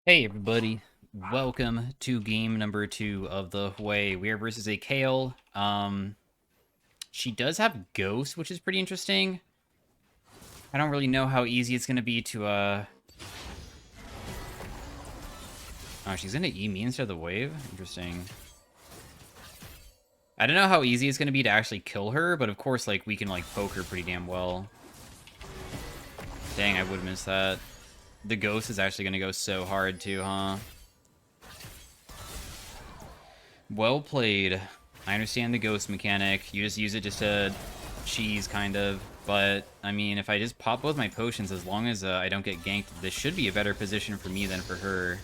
Hey everybody, welcome to game number 2 of the Hwei. We are versus a Kale. She does have Ghost, which is pretty interesting. I don't really know how easy it's gonna be to Oh, she's gonna E me instead of the wave? Interesting. I don't know how easy it's gonna be to actually kill her, but of course, like, we can, like, poke her pretty damn well. Dang, I would have missed that. The Ghost is actually gonna go so hard too, huh? Well played. I understand the ghost mechanic. You just use it just to cheese, kind of. But, I mean, if I just pop both my potions, as long as I don't get ganked, this should be a better position for me than for her.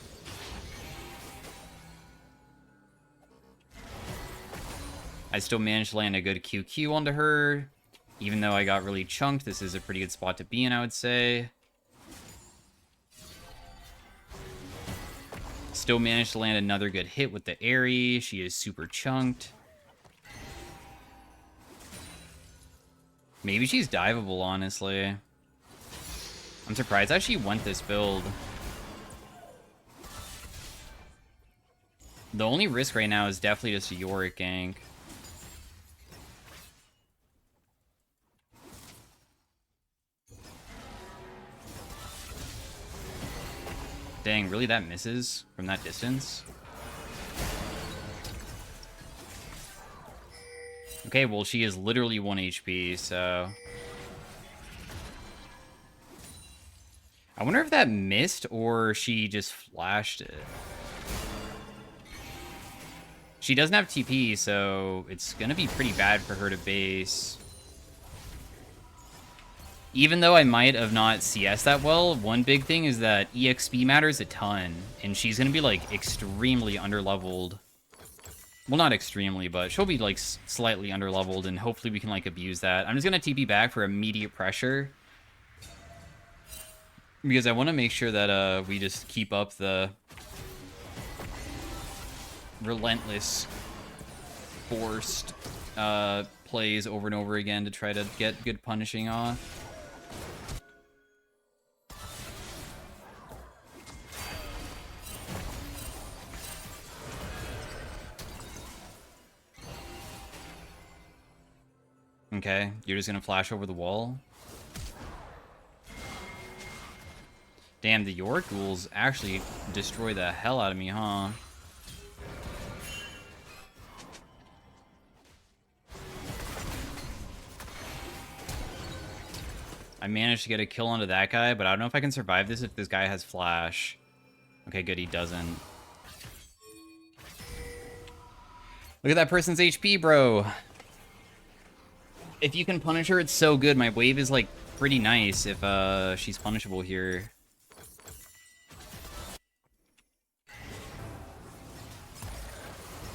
I still managed to land a good QQ onto her. Even though I got really chunked, this is a pretty good spot to be in, I would say. Still managed to land another good hit with the Airy. She is super chunked. Maybe she's diveable, honestly. I'm surprised that she went this build. The only risk right now is definitely just a Yorick gank. Dang, really that misses from that distance? Okay, well, she is literally 1 HP, so... I wonder if that missed or she just flashed it. She doesn't have TP, so it's gonna be pretty bad for her to base. Even though I might have not CS that well, one big thing is that EXP matters a ton, and she's gonna be, like, extremely underleveled. Well, not extremely, but she'll be, like, slightly underleveled, and hopefully we can, like, abuse that. I'm just gonna TP back for immediate pressure. Because I want to make sure that we just keep up the relentless, forced plays over and over again to try to get good punishing off. Okay, you're just gonna flash over the wall. Damn, the Yorick ghouls actually destroy the hell out of me, huh? I managed to get a kill onto that guy, but I don't know if I can survive this if this guy has flash. Okay, good, he doesn't. Look at that person's HP, bro. If you can punish her, it's so good. My wave is, like, pretty nice if she's punishable here.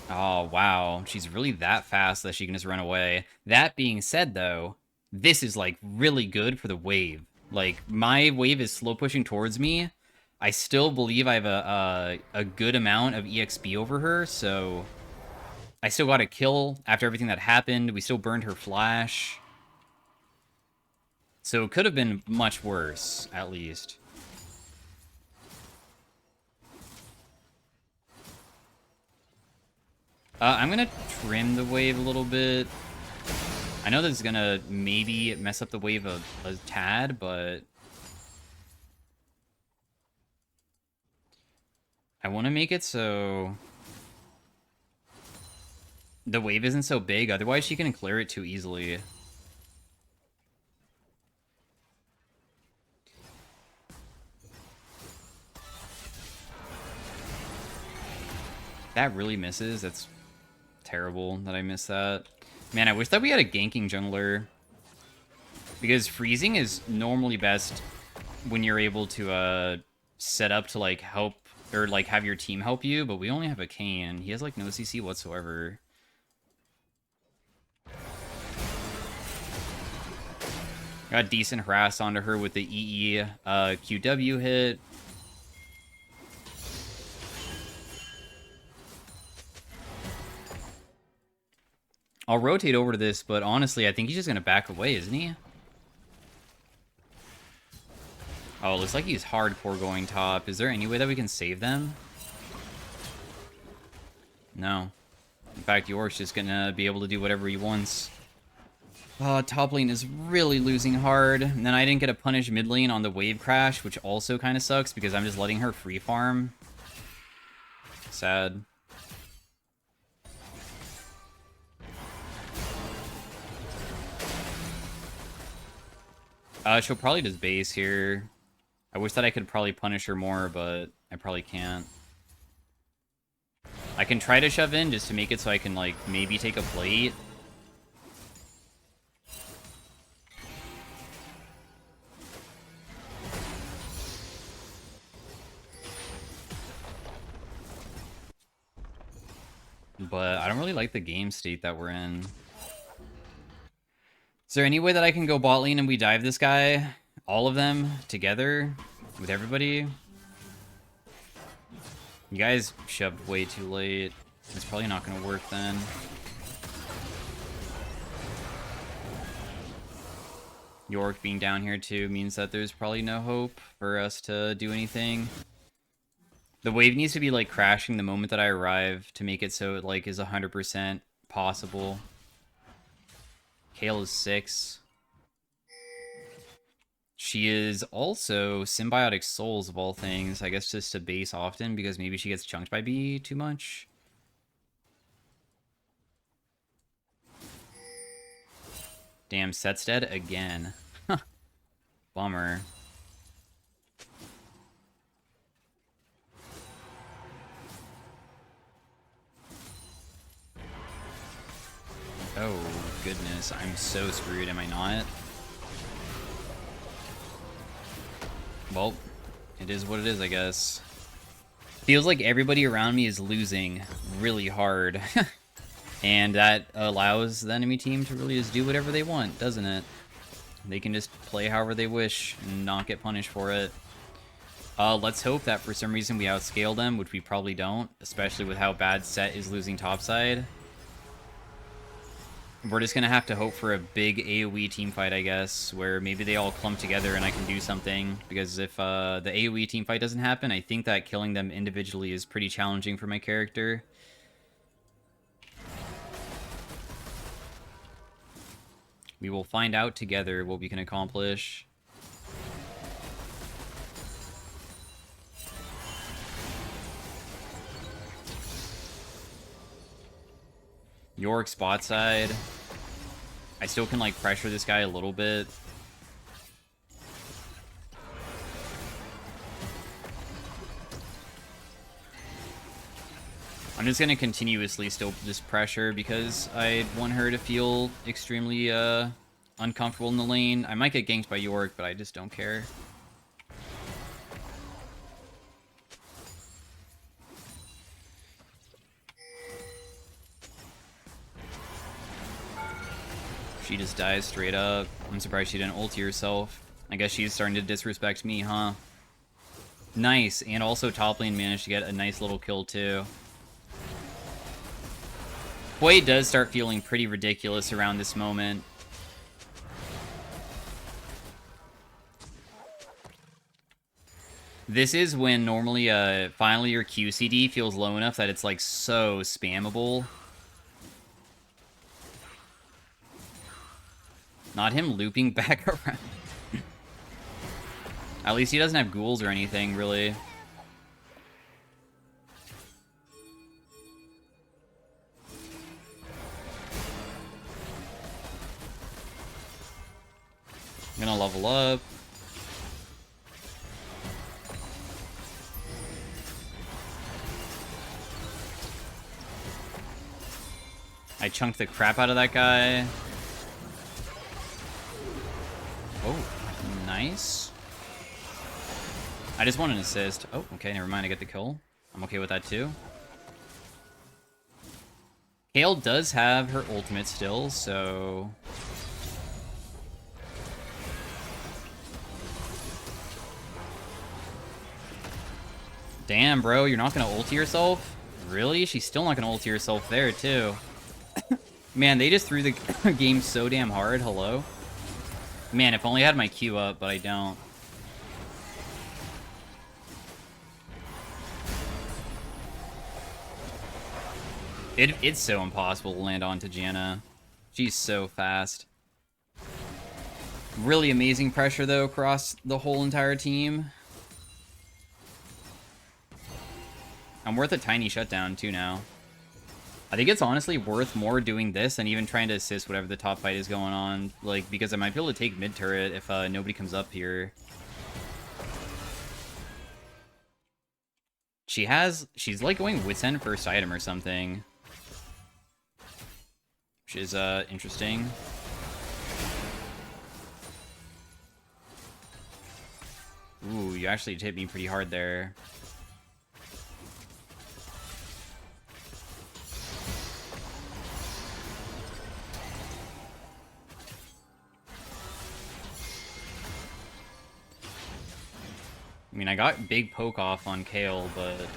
Oh, wow. She's really that fast that she can just run away. That being said, though, this is, like, really good for the wave. Like, my wave is slow pushing towards me. I still believe I have a good amount of EXP over her, so... I still got a kill after everything that happened. We still burned her flash. So it could have been much worse, at least. I'm going to trim the wave a little bit. I know this is going to maybe mess up the wave a tad, but... I want to make it so... the wave isn't so big, otherwise she can clear it too easily. That really misses. That's terrible that I missed that. Man, I wish that we had a ganking jungler. Because freezing is normally best when you're able to set up to, like, help, or, like, have your team help you, but we only have a Kayn. He has, like, no CC whatsoever. Got decent harass onto her with the EE QW hit. I'll rotate over to this, but honestly, I think he's just going to back away, isn't he? Oh, it looks like he's hardcore going top. Is there any way that we can save them? No. In fact, York's just gonna be able to do whatever he wants. Oh, top lane is really losing hard. And then I didn't get a punish mid lane on the wave crash, which also kind of sucks because I'm just letting her free farm. Sad. She'll probably just base here. I wish that I could probably punish her more, but I probably can't. I can try to shove in just to make it so I can, like, maybe take a plate. But I don't really like the game state that we're in. Is there any way that I can go bot lane and we dive this guy? All of them together? With everybody? You guys shoved way too late. It's probably not going to work then. York being down here too means that there's probably no hope for us to do anything. The wave needs to be like crashing the moment that I arrive to make it so it like is 100% possible. Kale is 6. She is also Symbiotic Souls of all things. I guess just to base often because maybe she gets chunked by B too much. Damn, Set's dead again. Bummer. Oh, goodness. I'm so screwed, am I not? Well, it is what it is, I guess. Feels like everybody around me is losing really hard. And that allows the enemy team to really just do whatever they want, doesn't it? They can just play however they wish and not get punished for it. Let's hope that for some reason we outscale them, which we probably don't, especially with how bad Set is losing topside. We're just going to have to hope for a big AoE teamfight, I guess, where maybe they all clump together and I can do something. Because if the AoE teamfight doesn't happen, I think that killing them individually is pretty challenging for my character. We will find out together what we can accomplish. York spot side. I still can like pressure this guy a little bit. I'm just gonna continuously still just pressure because I want her to feel extremely uncomfortable in the lane. I might get ganked by York, but I just don't care. She just dies straight up. I'm surprised she didn't ulti herself. I guess she's starting to disrespect me, huh? Nice, and also top lane managed to get a nice little kill too. Hwei does start feeling pretty ridiculous around this moment. This is when normally finally your QCD feels low enough that it's like so spammable. Not him looping back around. At least he doesn't have ghouls or anything, really. I'm gonna level up. I chunked the crap out of that guy. Oh, nice. I just want an assist. Oh, okay, never mind, I get the kill. I'm okay with that too. Kale does have her ultimate still, so... Damn, bro, you're not gonna ulti yourself? Really? She's still not gonna ulti herself there, too. Man, they just threw the game so damn hard. Hello? Man, if only I had my Q up, but I don't. It's so impossible to land onto Janna. She's so fast. Really amazing pressure, though, across the whole entire team. I'm worth a tiny shutdown, too, now. I think it's honestly worth more doing this than even trying to assist whatever the top fight is going on. Like, because I might be able to take mid-turret if nobody comes up here. She's like going Wit's End first item or something. Which is, interesting. Ooh, you actually hit me pretty hard there. I mean, I got big poke off on Kale, but...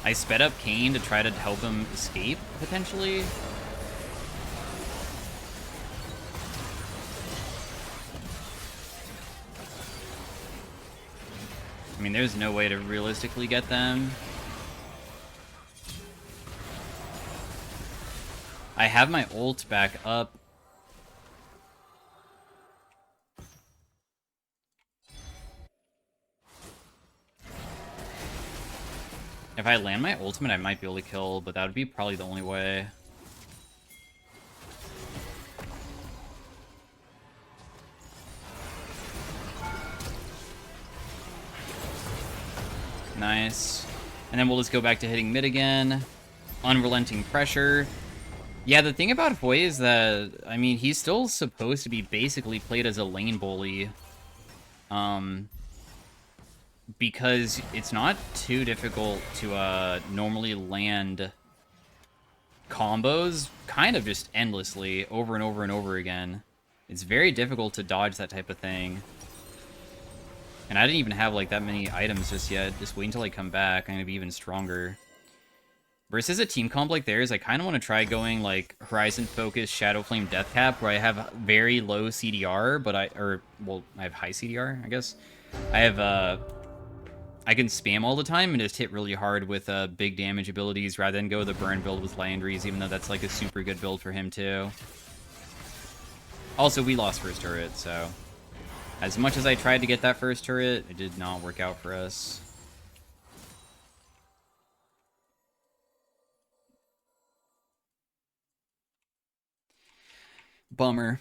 I sped up Kayn to try to help him escape, potentially. I mean, there's no way to realistically get them. I have my ult back up. If I land my ultimate, I might be able to kill, but that would be probably the only way. Nice. And then we'll just go back to hitting mid again. Unrelenting pressure. Yeah, the thing about Hwei is that, I mean, he's still supposed to be basically played as a lane bully. Because it's not too difficult to normally land combos kind of just endlessly over and over and over again. It's very difficult to dodge that type of thing. And I didn't even have like that many items just yet. Just wait until I come back. I'm gonna be even stronger. Versus a team comp like theirs, I kind of want to try going like Horizon Focus, Shadow Flame, Death Cap, where I have very low CDR, but I have high CDR, I guess. I can spam all the time and just hit really hard with big damage abilities rather than go the burn build with Landry's, even though that's like a super good build for him too. Also, we lost first turret, so as much as I tried to get that first turret, it did not work out for us. Bummer.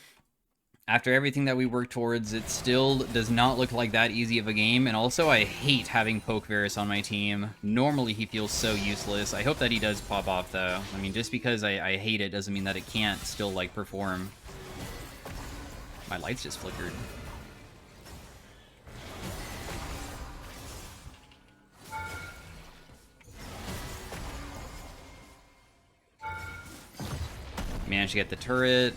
After everything that we worked towards, it still does not look like that easy of a game, and also I hate having Poke Varus on my team. Normally he feels so useless. I hope that he does pop off, though. I mean, just because I hate it doesn't mean that it can't still, like, perform. My lights just flickered. Managed to get the turret.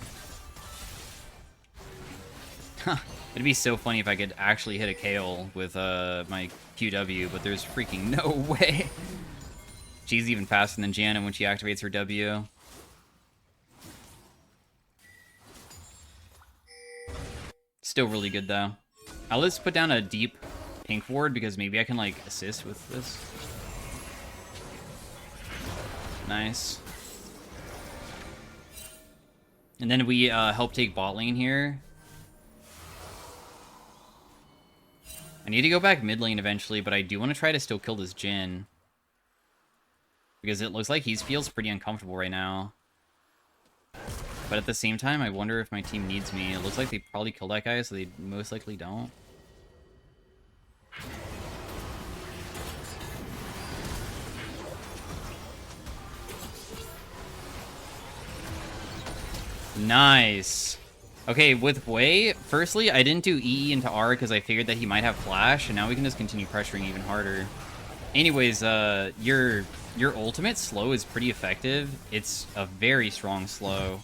Huh. It'd be so funny if I could actually hit a Kale with my QW, but there's freaking no way. She's even faster than Janna when she activates her W. Still really good, though. I'll just put down a deep pink ward because maybe I can, like, assist with this. Nice. And then we help take bot lane here. I need to go back mid lane eventually, but I do want to try to still kill this Jhin. Because it looks like he feels pretty uncomfortable right now. But at the same time, I wonder if my team needs me. It looks like they probably killed that guy, so they most likely don't. Nice. Okay, with Hwei, firstly, I didn't do EE into R because I figured that he might have flash, and now we can just continue pressuring even harder. Anyways, your ultimate slow is pretty effective. It's a very strong slow.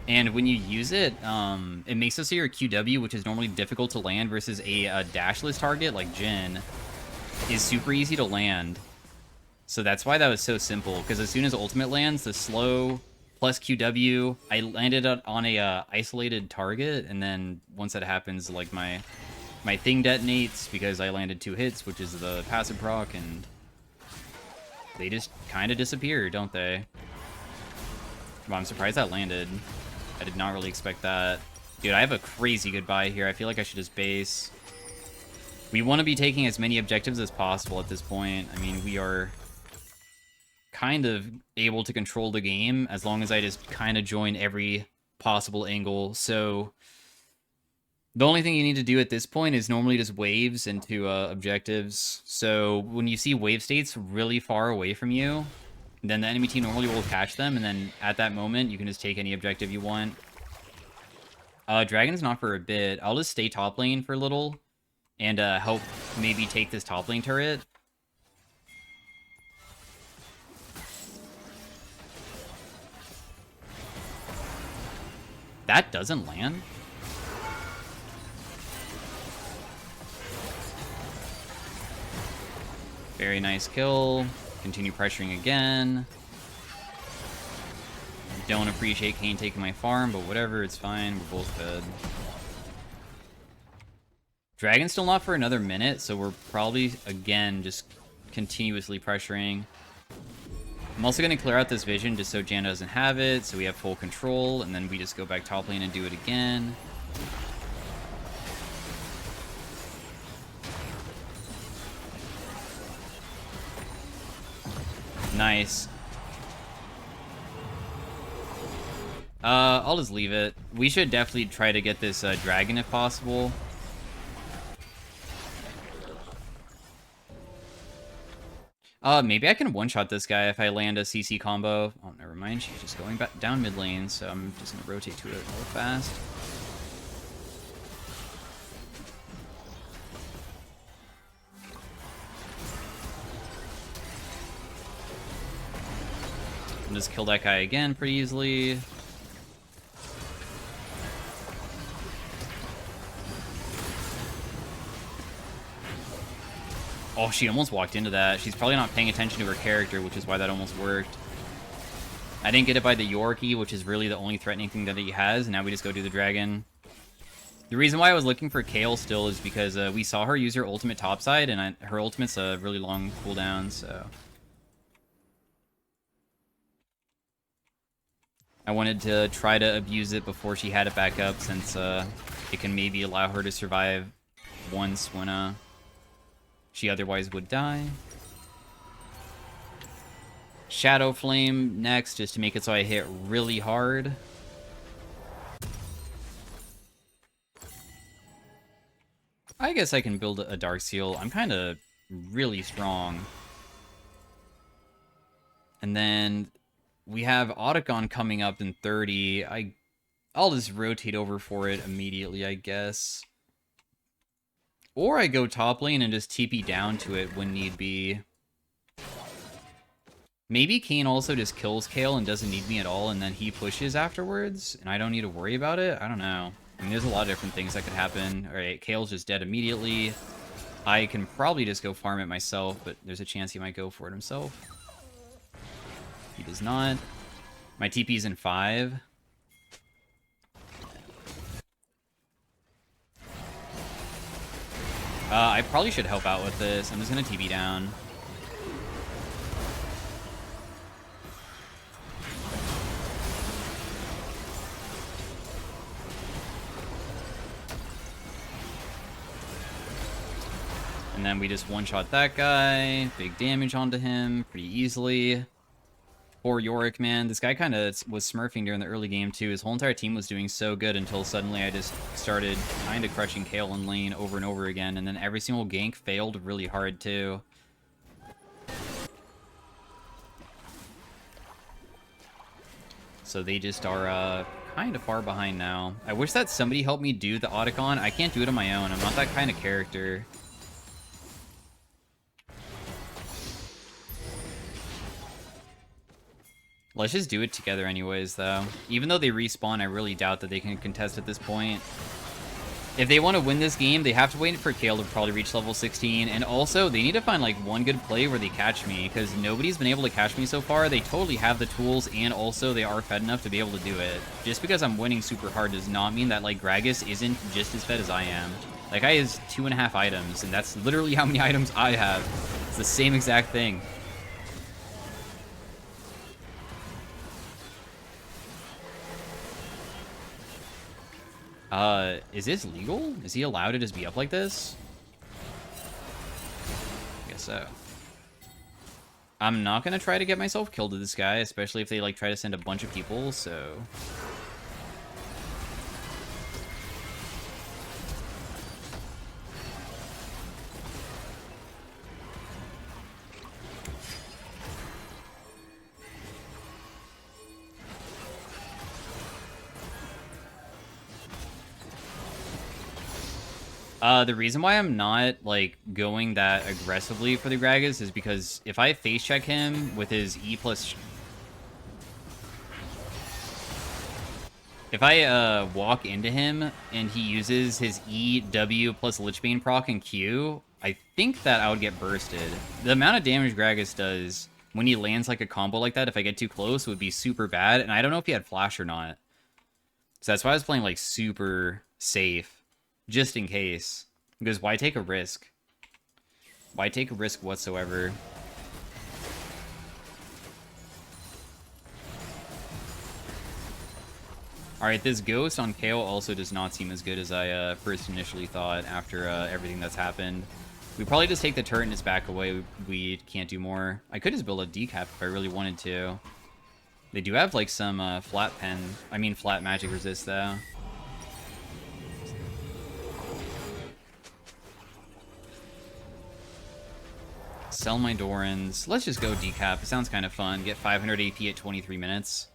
And when you use it, it makes it so your QW, which is normally difficult to land versus a dashless target like Jhin, is super easy to land. So that's why that was so simple, because as soon as ultimate lands, the slow plus QW, I landed on a isolated target, and then once that happens, like my My thing detonates because I landed 2 hits, which is the passive proc, and they just kind of disappear, don't they? Well, I'm surprised that landed. I did not really expect that. Dude, I have a crazy good buy here. I feel like I should just base. We want to be taking as many objectives as possible at this point. I mean, we are kind of able to control the game as long as I just kind of join every possible angle. So the only thing you need to do at this point is normally just waves into objectives. So when you see wave states really far away from you, then the enemy team normally will catch them, and then at that moment, you can just take any objective you want. Dragon's not for a bit. I'll just stay top lane for a little, and help maybe take this top lane turret. That doesn't land? Very nice kill. Continue pressuring again. Don't appreciate Kane taking my farm, but whatever, it's fine. We're both fed. Dragon's still not for another minute, so we're probably, again, just continuously pressuring. I'm also going to clear out this vision just so Jan doesn't have it, so we have full control, and then we just go back top lane and do it again. Nice. I'll just leave it. We should definitely try to get this dragon if possible. Maybe I can one-shot this guy if I land a CC combo. Oh, never mind. She's just going back down mid lane, so I'm just gonna rotate to it real fast. And just kill that guy again pretty easily. Oh, she almost walked into that. She's probably not paying attention to her character, which is why that almost worked. I didn't get it by the Yorkie, which is really the only threatening thing that he has, and now we just go do the dragon. The reason why I was looking for Kayle still is because we saw her use her ultimate topside, and her ultimate's a really long cooldown, so... I wanted to try to abuse it before she had it back up, since it can maybe allow her to survive once when she otherwise would die. Shadow Flame next, just to make it so I hit really hard. I guess I can build a Dark Seal. I'm kind of really strong. And then we have Otacon coming up in 30. I'll just rotate over for it immediately, I guess. Or I go top lane and just TP down to it when need be. Maybe Kane also just kills Kayle and doesn't need me at all, and then he pushes afterwards, and I don't need to worry about it? I don't know. I mean, there's a lot of different things that could happen. Alright, Kale's just dead immediately. I can probably just go farm it myself, but there's a chance he might go for it himself. He does not. My TP's in 5. I probably should help out with this. I'm just gonna TP down. And then we just one-shot that guy. Big damage onto him pretty easily. Poor Yorick, man. This guy kind of was smurfing during the early game, too. His whole entire team was doing so good until suddenly I just started kind of crushing Kayle in lane over and over again, and then every single gank failed really hard, too. So they just are kind of far behind now. I wish that somebody helped me do the Otacon. I can't do it on my own. I'm not that kind of character. Let's just do it together anyways, though. Even though they respawn, I really doubt that they can contest at this point. If they want to win this game, they have to wait for Kayle to probably reach level 16. And also, they need to find, like, one good play where they catch me, because nobody's been able to catch me so far. They totally have the tools, and also they are fed enough to be able to do it. Just because I'm winning super hard does not mean that, like, Gragas isn't just as fed as I am. That guy has 2.5 items, and that's literally how many items I have. It's the same exact thing. Is this legal? Is he allowed to just be up like this? I guess so. I'm not gonna try to get myself killed to this guy, especially if they, like, try to send a bunch of people, so... The reason why I'm not, like, going that aggressively for the Gragas is because if I face check him with his E plus... If I, walk into him and he uses his E, W plus Lichbane proc and Q, I think that I would get bursted. The amount of damage Gragas does when he lands, like, a combo like that, if I get too close, would be super bad, and I don't know if he had flash or not. So that's why I was playing, like, super safe, just in case. Because why take a risk? Why take a risk whatsoever? Alright, this ghost on KO also does not seem as good as I first initially thought after everything that's happened. We probably just take the turret and just back away. We can't do more. I could just build a decap if I really wanted to. They do have, like, some flat magic resist, though. Sell my Dorans. Let's just go decap. It sounds kind of fun. Get 500 AP at 23 minutes.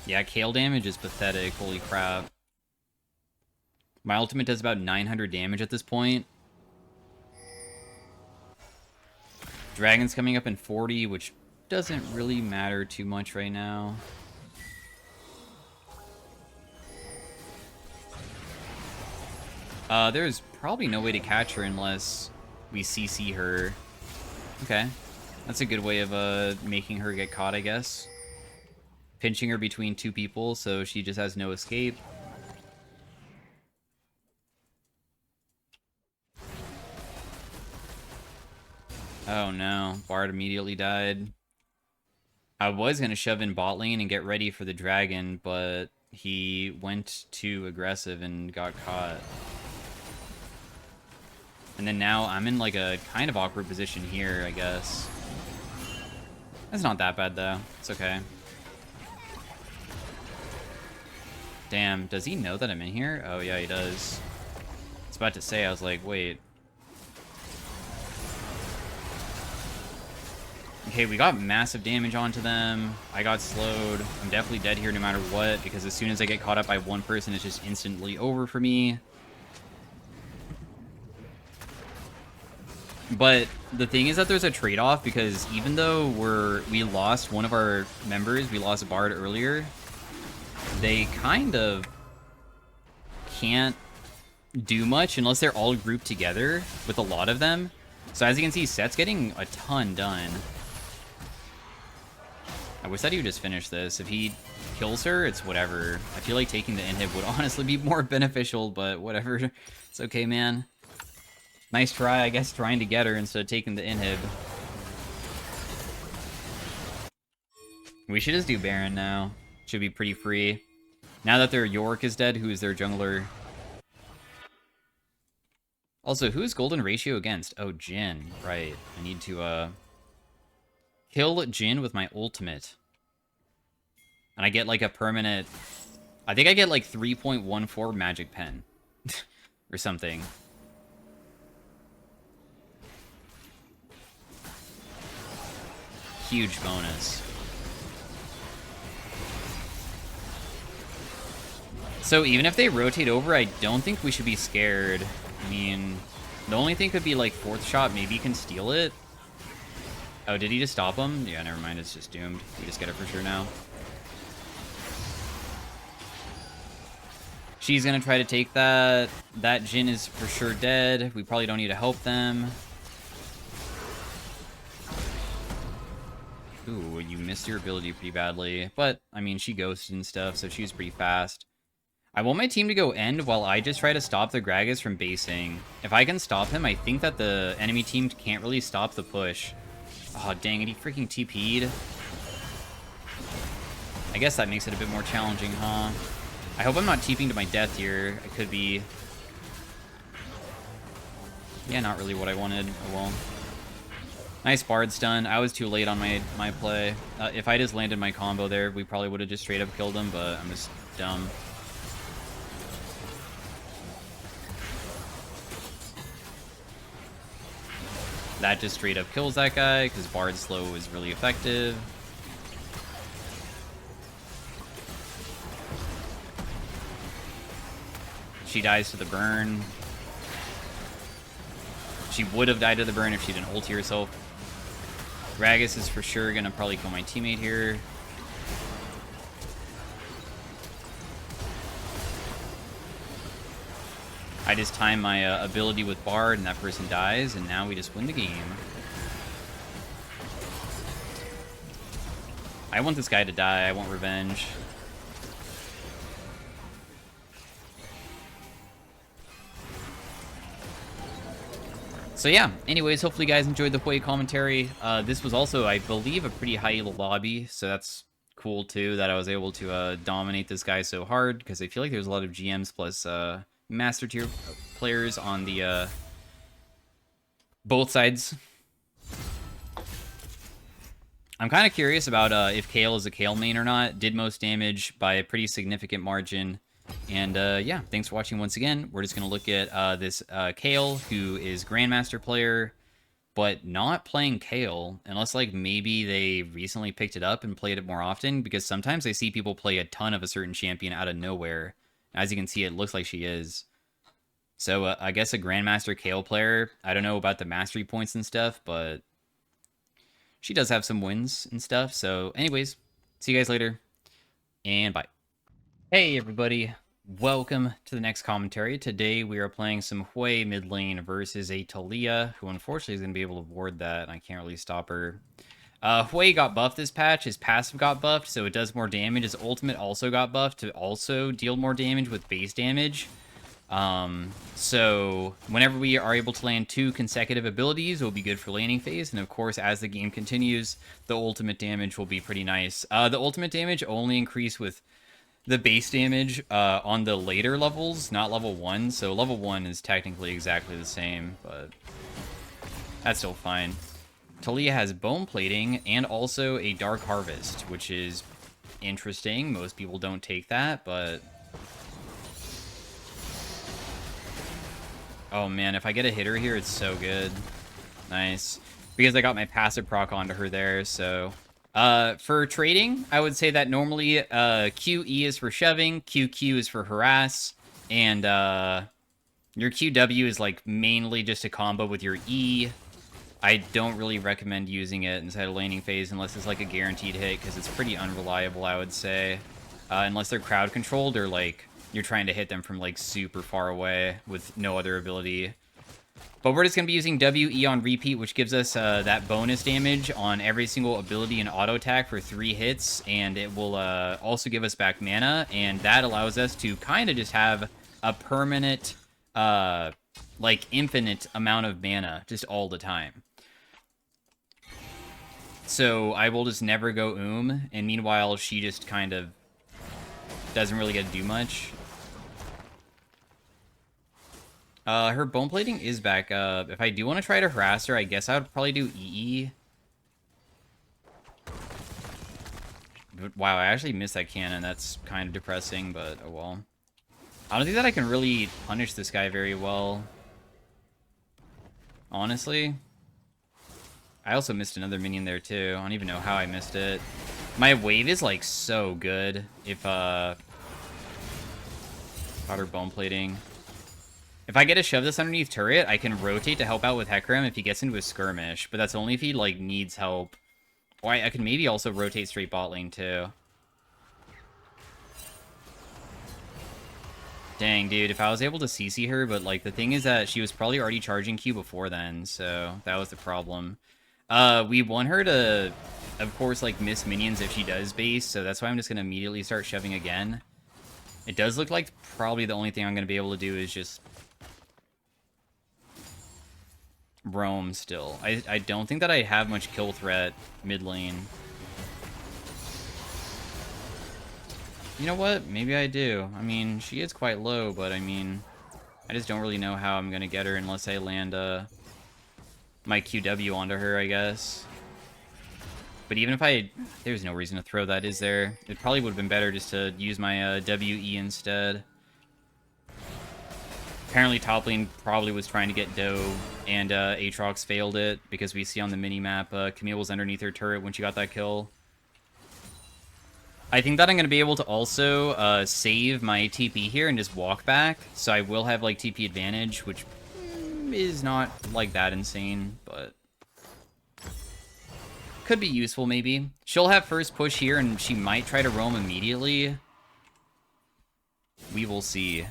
Yeah, Kale damage is pathetic. Holy crap. My ultimate does about 900 damage at this point. Dragon's coming up in 40, which doesn't really matter too much right now. There's probably no way to catch her unless we CC her. Okay. That's a good way of making her get caught, I guess. Pinching her between two people so she just has no escape. Oh no, Bard immediately died. I was going to shove in bot lane and get ready for the dragon, but he went too aggressive and got caught. And then now I'm in, like, a kind of awkward position here, I guess. That's not that bad, though. It's okay. Damn, does he know that I'm in here? Oh, yeah, he does. I was about to say, I was like, wait. Okay, we got massive damage onto them. I got slowed. I'm definitely dead here no matter what, because as soon as I get caught up by one person, it's just instantly over for me. But the thing is that there's a trade-off, because even though we lost one of our members, we lost a Bard earlier, they kind of can't do much unless they're all grouped together with a lot of them. So as you can see, Set's getting a ton done. I wish that he would just finish this. If he kills her, it's whatever. I feel like taking the inhib would honestly be more beneficial, but whatever. It's okay, man. Nice try, I guess, trying to get her instead of taking the inhib. We should just do Baron now. Should be pretty free. Now that their Yorick is dead, who is their jungler? Also, who is Golden Ratio against? Oh, Jhin. Right. I need to, kill Jhin with my ultimate. And I get, like, a permanent... I think I get, like, 3.14 Magic Pen. or something. Huge bonus. So even if they rotate over, I don't think we should be scared. I mean, the only thing could be, like, fourth shot. Maybe he can steal it. Oh, did he just stop him? Yeah, never mind. It's just doomed. We just get it for sure now. She's gonna try to take that. That Jhin is for sure dead. We probably don't need to help them. Ooh, you missed your ability pretty badly. But, I mean, she ghosted and stuff, so she was pretty fast. I want my team to go end while I just try to stop the Gragas from basing. If I can stop him, I think that the enemy team can't really stop the push. Oh, dang it, he freaking TP'd. I guess that makes it a bit more challenging, huh? I hope I'm not TPing to my death here. I could be... Yeah, not really what I wanted. Oh well. Nice Bard stun. I was too late on my play. If I just landed my combo there, we probably would have just straight up killed him, but I'm just dumb. That just straight up kills that guy, because Bard slow is really effective. She dies to the burn. She would have died to the burn if she didn't ulti herself. Gragas is for sure gonna probably kill my teammate here. I just time my ability with Bard, and that person dies, and now we just win the game. I want this guy to die. I want revenge. So yeah, anyways, hopefully you guys enjoyed the Hwei commentary. This was also, I believe, a pretty high lobby, so that's cool too, that I was able to dominate this guy so hard, because I feel like there's a lot of GMs plus master tier players on the both sides. I'm kind of curious about if Kayle is a Kayle main or not. Did most damage by a pretty significant margin. And yeah, thanks for watching once again. We're just going to look at this Kayle, who is Grandmaster player, but not playing Kayle, unless like maybe they recently picked it up and played it more often, because sometimes I see people play a ton of a certain champion out of nowhere. As you can see, it looks like she is. So I guess a Grandmaster Kayle player. I don't know about the mastery points and stuff, but she does have some wins and stuff. So anyways, see you guys later, and bye. Hey everybody, welcome to the next commentary. Today we are playing some Hwei mid lane versus a Taliyah, who unfortunately is going to be able to ward that, and I can't really stop her. Hwei got buffed this patch. His passive got buffed, so it does more damage. His ultimate also got buffed to also deal more damage with base damage. So whenever we are able to land 2 consecutive abilities, it will be good for laning phase, and of course as the game continues, the ultimate damage will be pretty nice. The ultimate damage only increase with the base damage on the later levels, not level 1, so level 1 is technically exactly the same, but that's still fine. Taliyah has bone plating and also a dark harvest, which is interesting. Most people don't take that, but oh man, if I get a hitter here, it's so good. Nice. Because I got my passive proc onto her there, so... for trading, I would say that normally QE is for shoving, QQ is for harass, and your QW is like mainly just a combo with your E. I don't really recommend using it inside a laning phase unless it's like a guaranteed hit, because it's pretty unreliable, I would say. Unless they're crowd controlled or like you're trying to hit them from like super far away with no other ability. But we're just going to be using WE on repeat, which gives us that bonus damage on every single ability and auto attack for 3 hits, and it will also give us back mana, and that allows us to kind of just have a permanent, like infinite amount of mana just all the time. So I will just never go and meanwhile she just kind of doesn't really get to do much. Her bone plating is back up. If I do want to try to harass her, I guess I would probably do EE. But wow, I actually missed that cannon. That's kind of depressing, but oh well. I don't think that I can really punish this guy very well. Honestly. I also missed another minion there too. I don't even know how I missed it. My wave is like so good if got her bone plating. If I get to shove this underneath turret, I can rotate to help out with Hecarim if he gets into a skirmish, but that's only if he like needs help. Or I can maybe also rotate straight bot lane too. Dang, dude, if I was able to CC her, but like the thing is that she was probably already charging Q before then, so that was the problem. We want her to, of course, like miss minions if she does base, so that's why I'm just gonna immediately start shoving again. It does look like probably the only thing I'm going to be able to do is just roam still. I don't think that I have much kill threat mid lane. You know what? Maybe I do. I mean, she is quite low, but I mean, I just don't really know how I'm going to get her unless I land my QW onto her, I guess. But even if there's no reason to throw that, is there? It probably would have been better just to use my WE instead. Apparently top lane probably was trying to get Doe, and Aatrox failed it, because we see on the mini-map Camille was underneath her turret when she got that kill. I think that I'm going to be able to also save my TP here and just walk back, so I will have like TP advantage, which is not like that insane, but could be useful maybe. She'll have first push here, and she might try to roam immediately. We will see.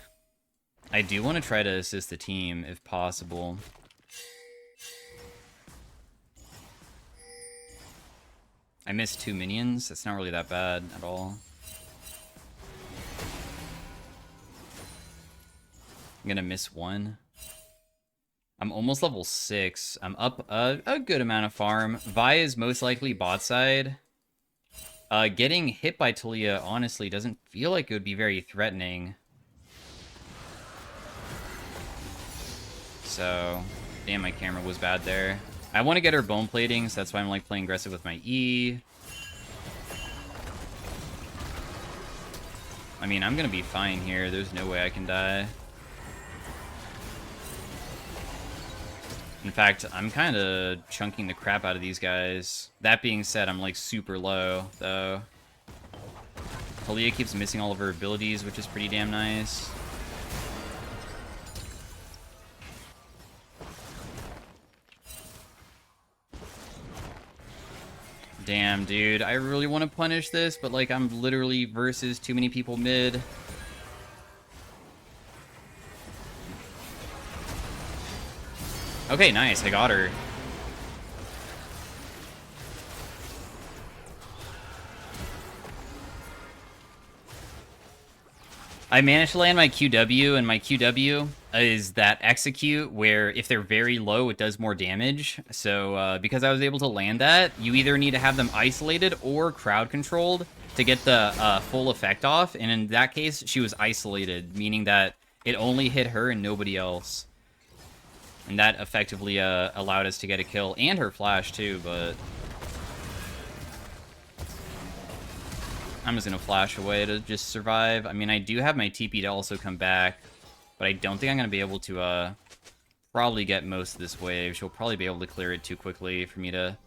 I do want to try to assist the team if possible. I missed 2 minions. That's not really that bad at all. I'm gonna miss 1. I'm almost level 6. I'm up a good amount of farm. Vi is most likely bot side. Getting hit by Talia honestly doesn't feel like it would be very threatening. So, damn, my camera was bad there. I want to get her bone plating, so that's why I'm like playing aggressive with my E. I mean, I'm gonna be fine here. There's no way I can die. In fact, I'm kind of chunking the crap out of these guys. That being said, I'm like super low, though. Talia keeps missing all of her abilities, which is pretty damn nice. Damn, dude. I really want to punish this, but like I'm literally versus too many people mid. Okay, nice. I got her. I managed to land my QW, and my QW is that execute where if they're very low, it does more damage. So because I was able to land that, you either need to have them isolated or crowd controlled to get the full effect off. And in that case, she was isolated, meaning that it only hit her and nobody else. And that effectively allowed us to get a kill, and her flash too, but I'm just going to flash away to just survive. I mean, I do have my TP to also come back, but I don't think I'm going to be able to probably get most of this wave. She'll probably be able to clear it too quickly for me to...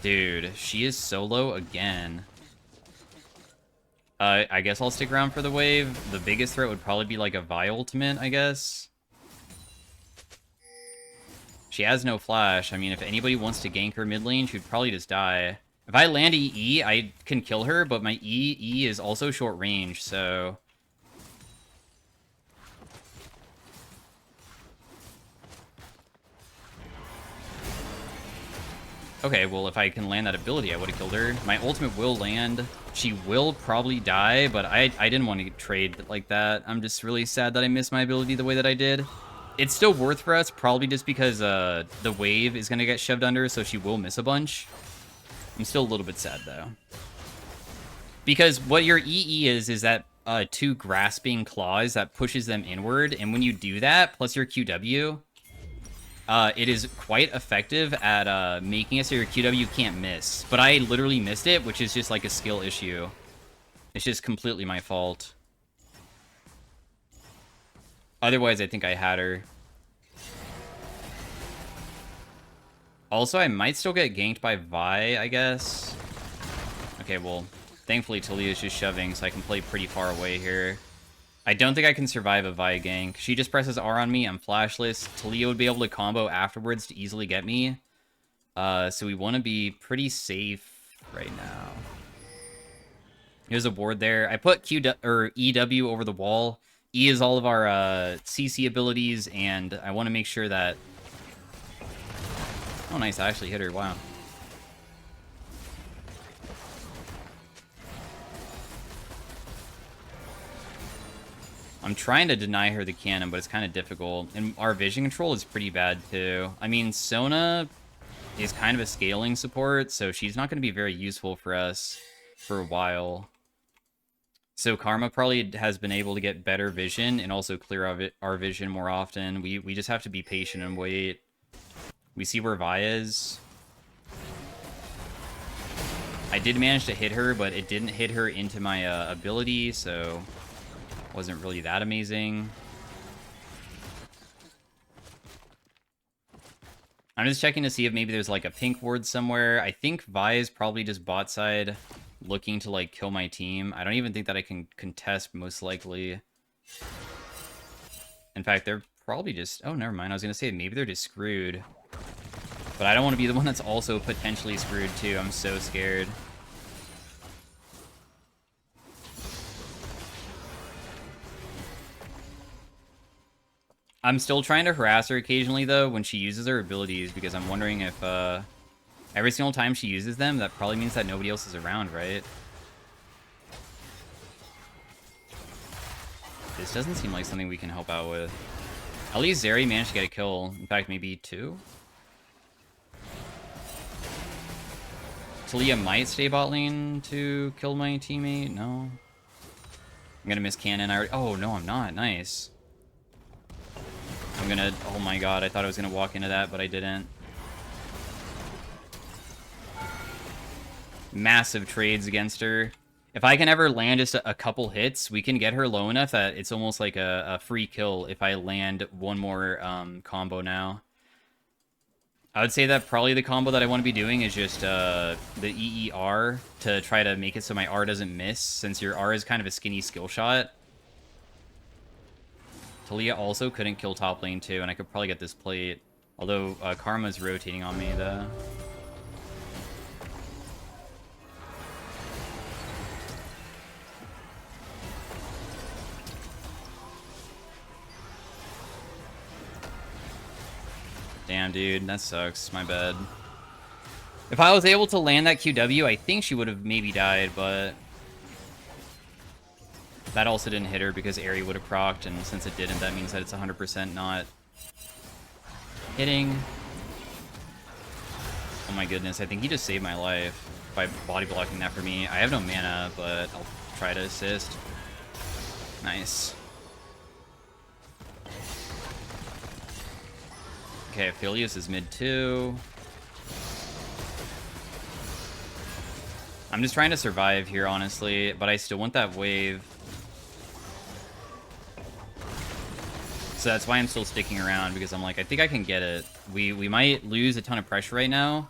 Dude, she is solo again. I guess I'll stick around for the wave. The biggest threat would probably be like a Vi ultimate, I guess. She has no flash. I mean, if anybody wants to gank her mid lane, she'd probably just die. If I land EE, I can kill her, but my EE is also short range, so... Okay, well, if I can land that ability, I would have killed her. My ultimate will land. She will probably die, but I didn't want to trade like that. I'm just really sad that I missed my ability the way that I did. It's still worth for us, probably just because the wave is going to get shoved under, so she will miss a bunch. I'm still a little bit sad, though. Because what your EE is that 2 grasping claws that pushes them inward, and when you do that, plus your QW... it is quite effective at making it so your QW can't miss. But I literally missed it, which is just like a skill issue. It's just completely my fault. Otherwise, I think I had her. Also, I might still get ganked by Vi, I guess. Okay, well, thankfully Talia's just shoving, so I can play pretty far away here. I don't think I can survive a Vi gank. She just presses R on me, I'm flashless. Talia would be able to combo afterwards to easily get me. So we want to be pretty safe right now. Here's a ward there. I put EW over the wall. E is all of our CC abilities, and I want to make sure that... Oh, nice. I actually hit her. Wow. I'm trying to deny her the cannon, but it's kind of difficult. And our vision control is pretty bad, too. I mean, Sona is kind of a scaling support, so she's not going to be very useful for us for a while. So Karma probably has been able to get better vision and also clear our vision more often. We just have to be patient and wait. We see where Vi is. I did manage to hit her, but it didn't hit her into my ability, so wasn't really that amazing. I'm just checking to see if maybe there's like a pink ward somewhere. I think Vi is probably just bot side looking to like kill my team. I don't even think that I can contest, most likely. In fact, they're probably just... Oh, never mind. I was going to say maybe they're just screwed. But I don't want to be the one that's also potentially screwed, too. I'm so scared. I'm still trying to harass her occasionally, though, when she uses her abilities, because I'm wondering if, every single time she uses them, that probably means that nobody else is around, right? This doesn't seem like something we can help out with. At least Zeri managed to get a kill. In fact, maybe 2? Talia might stay bot lane to kill my teammate. No. I'm gonna miss cannon. Oh, no, I'm not. Nice. I'm gonna... Oh my god, I thought I was gonna walk into that, but I didn't. Massive trades against her. If I can ever land just a couple hits, we can get her low enough that it's almost like a free kill if I land one more combo now. I would say that probably the combo that I want to be doing is just the EER to try to make it so my R doesn't miss, since your R is kind of a skinny skill shot. Talia also couldn't kill top lane too, and I could probably get this plate. Although Karma's rotating on me though. Damn, dude, that sucks. My bad. If I was able to land that QW, I think she would have maybe died, but... That also didn't hit her because Aerie would have procced, and since it didn't, that means that it's 100% not hitting. Oh my goodness, I think he just saved my life by body blocking that for me. I have no mana, but I'll try to assist. Nice. Okay, Aphelios is mid 2. I'm just trying to survive here, honestly, but I still want that wave. So that's why I'm still sticking around, because I'm like, I think I can get it. We might lose a ton of pressure right now,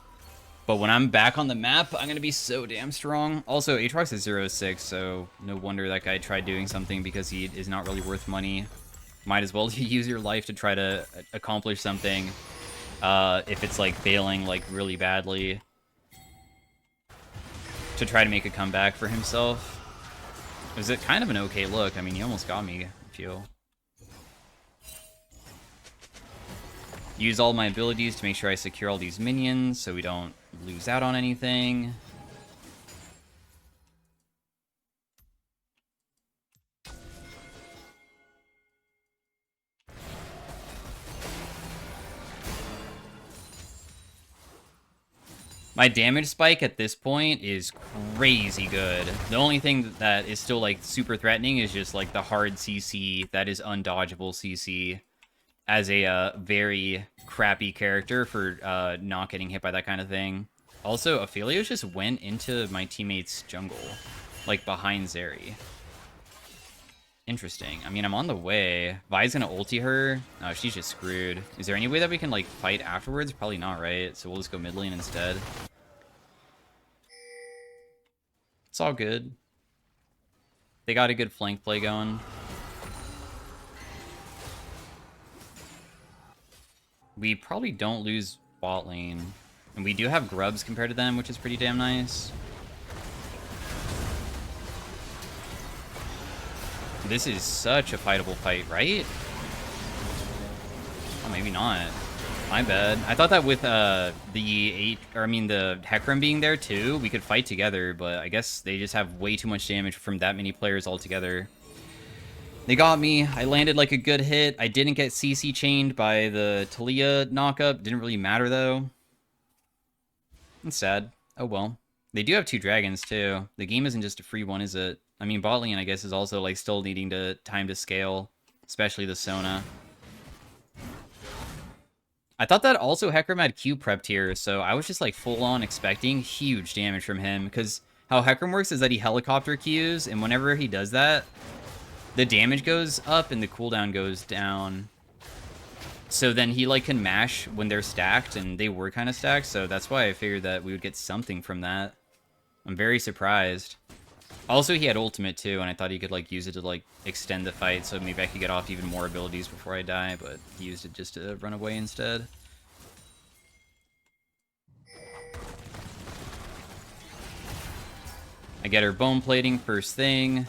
but when I'm back on the map, I'm going to be so damn strong. Also, Aatrox is 0-6, so no wonder that guy tried doing something, because he is not really worth money. Might as well use your life to try to accomplish something if it's like failing like really badly, to try to make a comeback for himself. It was kind of an okay look. I mean, he almost got me, I feel. Use all my abilities to make sure I secure all these minions so we don't lose out on anything. My damage spike at this point is crazy good. The only thing that is still like super threatening is just like the hard CC that is undodgeable CC as a very crappy character for not getting hit by that kind of thing. Also, Aphelios just went into my teammate's jungle, like behind Zeri. Interesting. I mean, I'm on the way. Vi's gonna ulti her. Oh, she's just screwed. Is there any way that we can, like, fight afterwards? Probably not, right? So we'll just go mid lane instead. It's all good. They got a good flank play going. We probably don't lose bot lane. And we do have grubs compared to them, which is pretty damn nice. This is such a fightable fight, right? Oh, maybe not. My bad. I thought that with the Hecarim being there too, we could fight together, but I guess they just have way too much damage from that many players altogether. They got me. I landed like a good hit. I didn't get CC chained by the Talia knockup. Didn't really matter though. It's sad. Oh well. They do have 2 dragons too. The game isn't just a free one, is it? I mean, bot lane, I guess, is also like still needing time to scale, especially the Sona. I thought that also Hecarim had Q prepped here, so I was just like full on expecting huge damage from him, because how Hecarim works is that he helicopter Qs, and whenever he does that, the damage goes up and the cooldown goes down. So then he like can mash when they're stacked, and they were kind of stacked, so that's why I figured that we would get something from that. I'm very surprised. Also, he had ultimate too, and I thought he could like use it to like extend the fight, so maybe I could get off even more abilities before I die, but he used it just to run away instead. I get her bone plating first thing.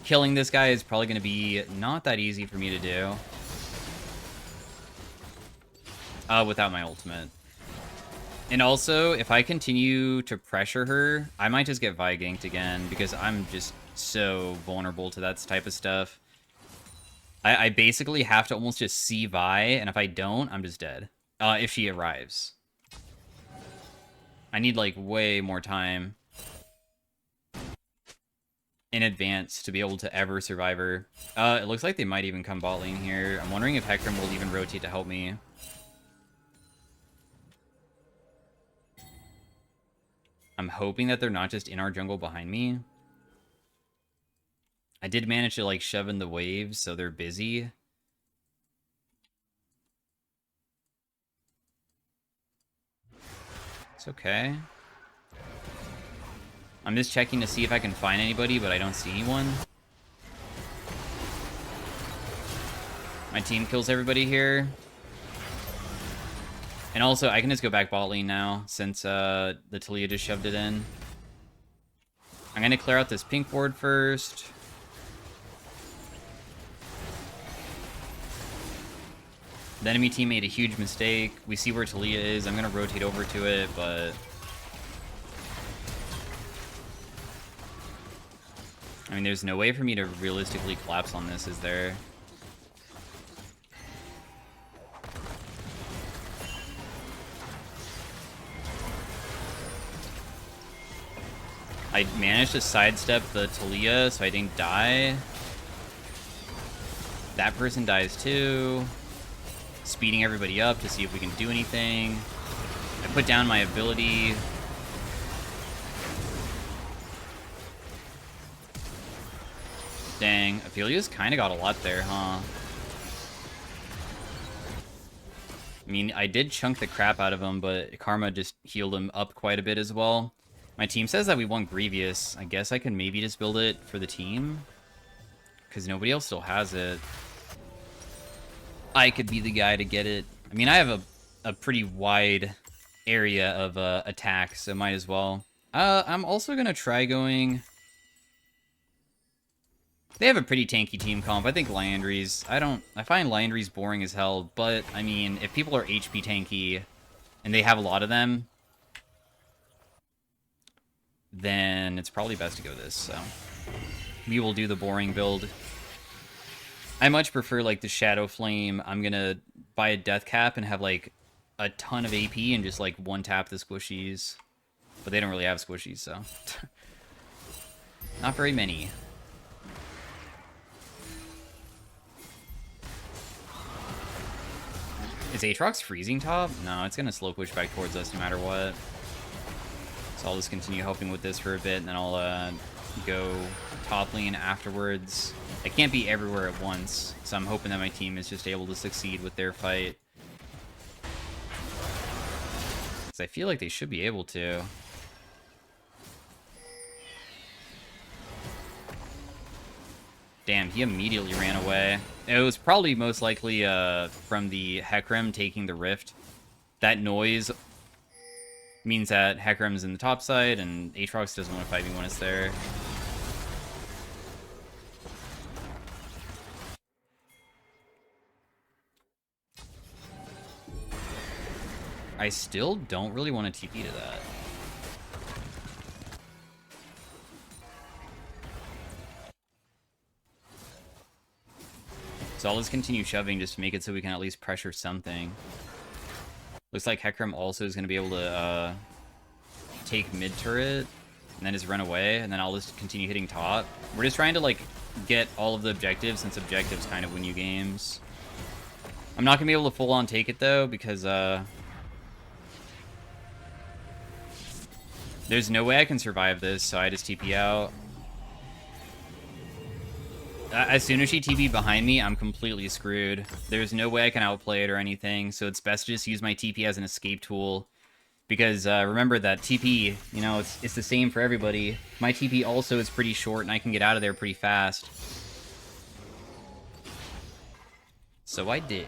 Killing this guy is probably going to be not that easy for me to do. Without my ultimate. And also, if I continue to pressure her, I might just get Vi ganked again, because I'm just so vulnerable to that type of stuff. I basically have to almost just see Vi, and if I don't, I'm just dead. If she arrives. I need, like, way more time in advance to be able to ever survive her. It looks like they might even come bot lane here. I'm wondering if Hecarim will even rotate to help me. I'm hoping that they're not just in our jungle behind me. I did manage to, like, shove in the waves, so they're busy. It's okay. I'm just checking to see if I can find anybody, but I don't see anyone. My team kills everybody here. And also, I can just go back bot lane now, since the Talia just shoved it in. I'm going to clear out this pink ward first. The enemy team made a huge mistake. We see where Talia is. I'm going to rotate over to it, but... I mean, there's no way for me to realistically collapse on this, is there? I managed to sidestep the Talia, so I didn't die. That person dies too. Speeding everybody up to see if we can do anything. I put down my ability. Dang, Aphelios kind of got a lot there, huh? I mean, I did chunk the crap out of him, but Karma just healed him up quite a bit as well. My team says that we want Grievous. I guess I can maybe just build it for the team, because nobody else still has it. I could be the guy to get it. I mean, I have a pretty wide area of attack, so might as well. I'm also going to try going... They have a pretty tanky team comp. I think Liandry's... I find Liandry's boring as hell, but, I mean, if people are HP tanky, and they have a lot of them, then it's probably best to go this, so... We will do the boring build. I much prefer, like, the Shadow Flame. I'm gonna buy a Death Cap and have, like, a ton of AP and just, like, one-tap the squishies. But they don't really have squishies, so... Not very many. Is Aatrox freezing top? No, it's gonna slow push back towards us no matter what. So I'll just continue helping with this for a bit, and then I'll go top lane afterwards. I can't be everywhere at once, so I'm hoping that my team is just able to succeed with their fight. Because I feel like they should be able to. Damn, he immediately ran away. It was probably most likely from the Hecarim taking the rift. That noise means that Hecarim's in the top side, and Aatrox doesn't want to fight me when it's there. I still don't really want to TP to that. So I'll just continue shoving just to make it so we can at least pressure something. Looks like Hecarim also is going to be able to take mid turret and then just run away, and then I'll just continue hitting top. We're just trying to like get all of the objectives, since objectives kind of win you games. I'm not going to be able to full on take it though, because there's no way I can survive this, so I just TP out. As soon as she TP behind me, I'm completely screwed. There's no way I can outplay it or anything, so it's best to just use my TP as an escape tool. Because remember that TP, you know, it's the same for everybody. My TP also is pretty short, and I can get out of there pretty fast. So I did.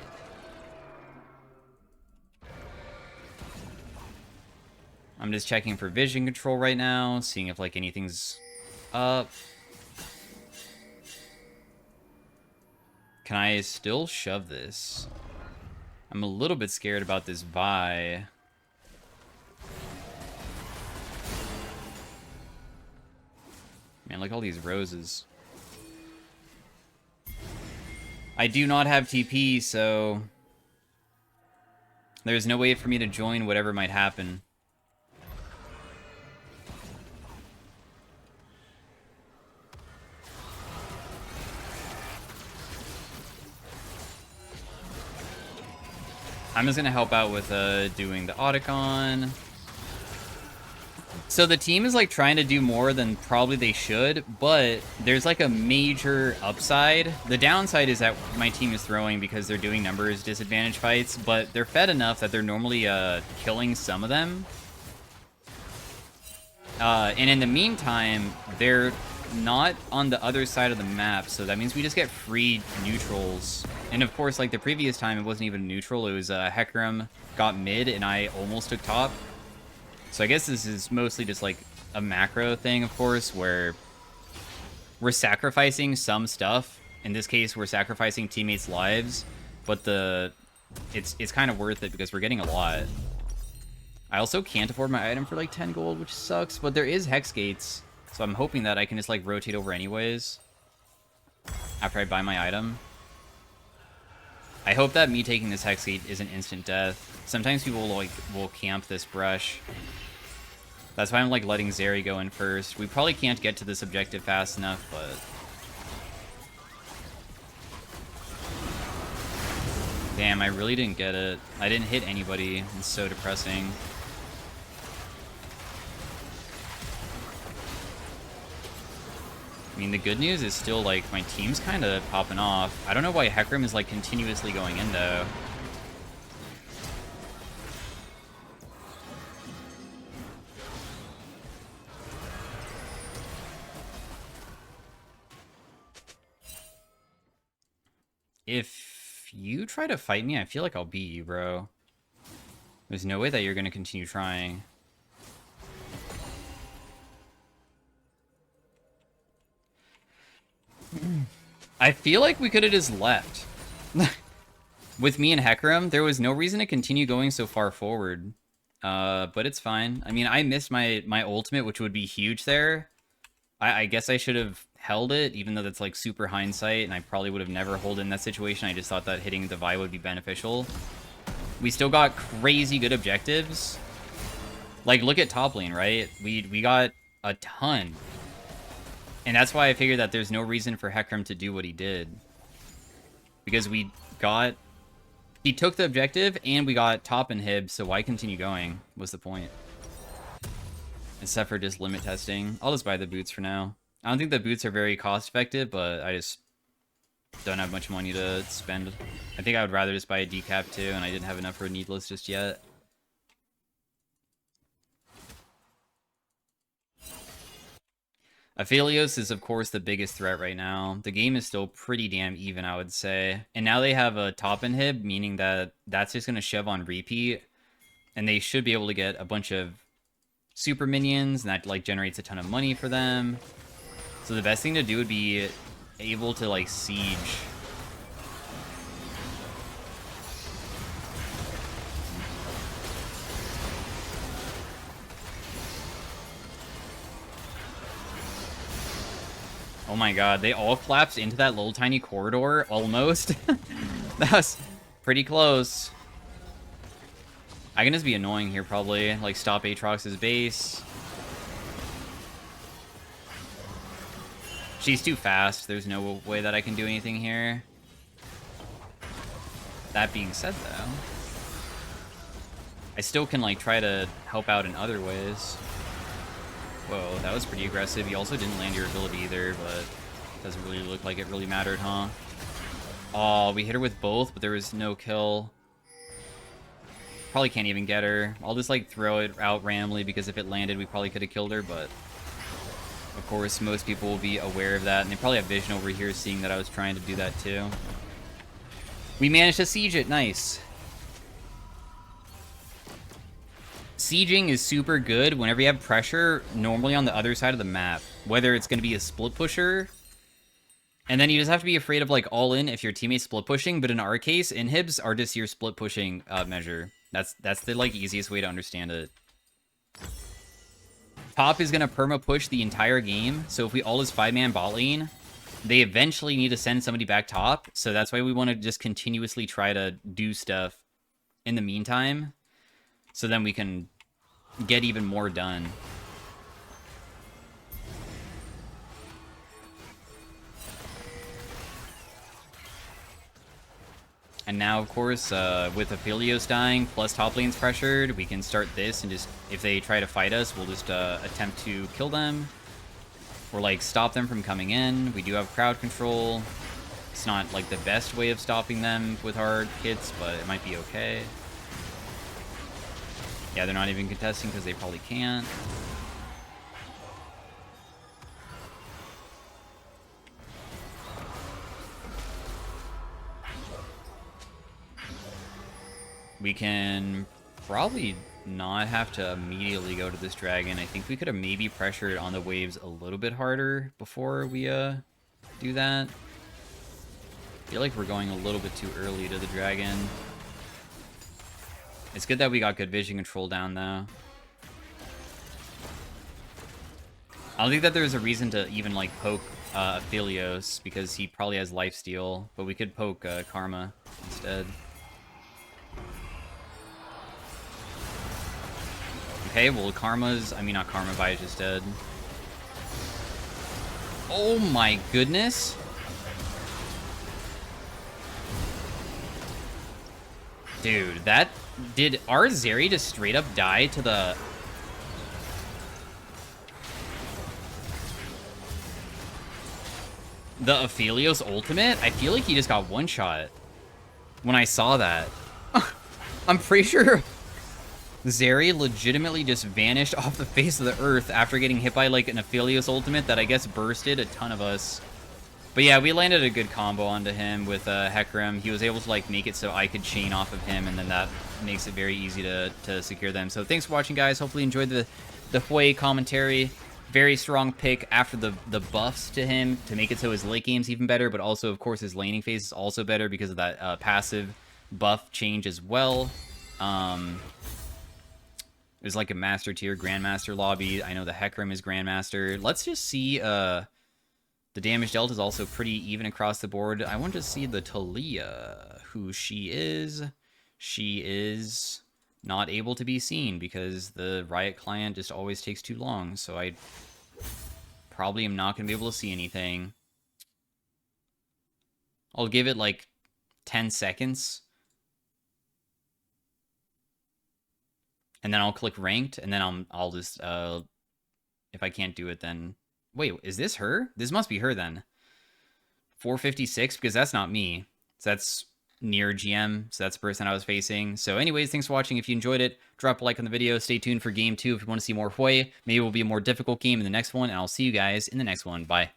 I'm just checking for vision control right now, seeing if like anything's up. Can I still shove this? I'm a little bit scared about this Vi. Man, look at all these roses. I do not have TP, so there's no way for me to join whatever might happen. I'm just going to help out with doing the Otacon. So the team is like trying to do more than probably they should, but there's like a major upside. The downside is that my team is throwing because they're doing numbers disadvantage fights, but they're fed enough that they're normally killing some of them. And in the meantime, they're not on the other side of the map, so that means we just get free neutrals. And of course, like the previous time, it wasn't even a neutral. It was Hecarim got mid, and I almost took top. So I guess this is mostly just like a macro thing, of course, where we're sacrificing some stuff. In this case, we're sacrificing teammates' lives, but it's kind of worth it because we're getting a lot. I also can't afford my item for like 10 gold, which sucks, but there is Hex Gates, so I'm hoping that I can just like rotate over anyways after I buy my item. I hope that me taking this Hex Gate isn't instant death. Sometimes people will camp this brush. That's why I'm like letting Zeri go in first. We probably can't get to this objective fast enough, but damn, I really didn't get it. I didn't hit anybody. It's so depressing. I mean, the good news is still, like, my team's kind of popping off. I don't know why Hecarim is, like, continuously going in, though. If you try to fight me, I feel like I'll beat you, bro. There's no way that you're going to continue trying. I feel like we could have just left. With me and Hecarim, there was no reason to continue going so far forward. But it's fine. I mean, I missed my ultimate, which would be huge there. I guess I should have held it, even though that's like super hindsight, and I probably would have never held in that situation. I just thought that hitting the Vi would be beneficial. We still got crazy good objectives. Like, look at top lane, right? We got a ton. And that's why I figured that there's no reason for Hecarim to do what he did. Because we got... He took the objective, and we got top inhib, so why continue going, was the point. Except for just limit testing. I'll just buy the boots for now. I don't think the boots are very cost-effective, but I just don't have much money to spend. I think I would rather just buy a decap, too, and I didn't have enough for a needless just yet. Aphelios is, of course, the biggest threat right now. The game is still pretty damn even, I would say. And now they have a top inhib, meaning that that's just going to shove on repeat. And they should be able to get a bunch of super minions, and that, like, generates a ton of money for them. So the best thing to do would be able to, like, siege. Oh my god, they all collapsed into that little tiny corridor, almost. That was pretty close. I can just be annoying here, probably. Like, stop Aatrox's base. She's too fast. There's no way that I can do anything here. That being said, though, I still can, like, try to help out in other ways. Whoa, that was pretty aggressive. You also didn't land your ability either, but doesn't really look like it really mattered, huh? Oh, we hit her with both, but there was no kill. Probably can't even get her. I'll just, like, throw it out randomly, because if it landed, we probably could have killed her, but of course, most people will be aware of that, and they probably have vision over here seeing that I was trying to do that too. We managed to siege it. Nice. Sieging is super good whenever you have pressure, normally on the other side of the map. Whether it's going to be a split pusher, and then you just have to be afraid of, like, all in if your teammate's split pushing, but in our case, inhibs are just your split pushing measure. That's the, like, easiest way to understand it. Top is going to perma-push the entire game, so if we all is 5-man bot lane, they eventually need to send somebody back top, so that's why we want to just continuously try to do stuff in the meantime, so then we can get even more done. And now, of course, with Aphelios dying, plus top lane's pressured, we can start this, and just, if they try to fight us, we'll just attempt to kill them. Or, like, stop them from coming in. We do have crowd control. It's not, like, the best way of stopping them with our kits, but it might be okay. Yeah, they're not even contesting because they probably can't. We can probably not have to immediately go to this dragon. I think we could have maybe pressured on the waves a little bit harder before we do that. I feel like we're going a little bit too early to the dragon. It's good that we got good vision control down, though. I don't think that there's a reason to even, like, poke Aphelios, because he probably has lifesteal, but we could poke Karma instead. Okay, well, Karma's... I mean, not Karma, Vaya just dead. Oh my goodness! Dude, that... Did our Zeri just straight up die to the... The Aphelios ultimate? I feel like he just got one-shot when I saw that. I'm pretty sure Zeri legitimately just vanished off the face of the earth after getting hit by, like, an Aphelios ultimate that I guess bursted a ton of us. But yeah, we landed a good combo onto him with Hecarim. He was able to, like, make it so I could chain off of him, and then that makes it very easy to secure them. So thanks for watching, guys. Hopefully you enjoyed the Hwei commentary. Very strong pick after the buffs to him to make it so his late game's even better, but also, of course, his laning phase is also better because of that passive buff change as well. There's like a master tier, grandmaster lobby. I know the Hecarim is grandmaster. Let's just see. The damage dealt is also pretty even across the board. I want to see the Talia, who she is. She is not able to be seen because the Riot client just always takes too long. So I probably am not going to be able to see anything. I'll give it like 10 seconds. And then I'll click ranked, and then I'll just, if I can't do it, then... Wait, is this her? This must be her, then. 456, because that's not me. So that's near GM, so that's the person I was facing. So anyways, thanks for watching. If you enjoyed it, drop a like on the video. Stay tuned for Game 2 if you want to see more Hwei. Maybe it will be a more difficult game in the next one, and I'll see you guys in the next one. Bye.